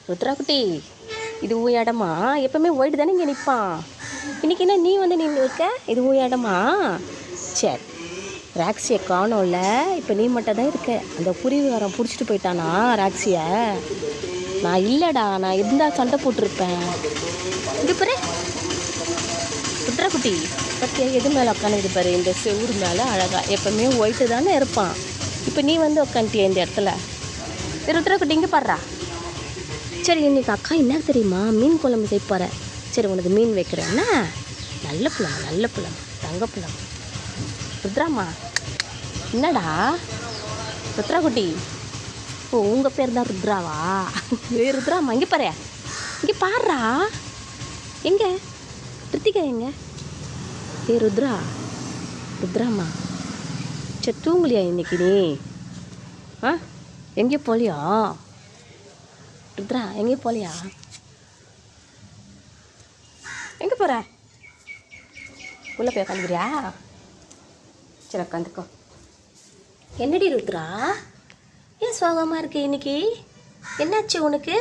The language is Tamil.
ருத்ரா குட்டி, இது ஊ இடமா? எப்பவுமே ஒயிட் தானே இங்கே நிற்பான். இன்னைக்கு என்ன நீ வந்து நின்று இருக்க? இது ஊ இடமா? சரி, ராக்ஸியை காணோம்ல, இப்போ நீ மட்டும் தான் இருக்க. அந்த குருவிகாரன் பிடிச்சிட்டு போயிட்டானா ராக்ஸியை? நான் இல்லைடா, நான் இருந்தால் சண்டை போட்டிருப்பேன். இங்கே பாரு ருத்ரா குட்டி, பத்தியா எது மேலே உட்காந்து பாரு, இந்த செவுடு மேலே அழகா. எப்பவுமே ஒயிட்டு தானே இருப்பான். இப்போ நீ வந்து உட்காந்துட்டிய இந்த இடத்துல. ருத்ரா குட்டி இங்கே பாடுறா. சரி, இன்னைக்கு அக்கா என்ன தெரியுமா, மீன் குழம்பு செய்ய போகிறேன். சரி, உனக்கு மீன் வைக்கிறேன்னா. நல்ல பிள்ளை, நல்ல பிள்ளை, தங்க பிள்ளை. ருத்ராம்மா, என்னடா ருத்ரா குட்டி? ஓ, உங்கள் பேர் தான் ருத்ராவா? ருத்ராம்மா இங்கே பாரு, இங்கே பாடுறா. எங்கே ரித்திகா எங்க? ருத்ரா, ருத்ராம்மா, சரி தூங்கலையா இன்னைக்கு நீ? எங்கேயும் போலியா ருத்ரா? எங்கேயும் போலியா? எங்கே போகிற? உள்ளே போய் உட்காந்துக்கிறியா? சரி, உட்காந்துக்கோ. என்னடி ருத்ரா, ஏன் சோகமாக இருக்கு இன்னைக்கு? என்னாச்சு உனக்கு?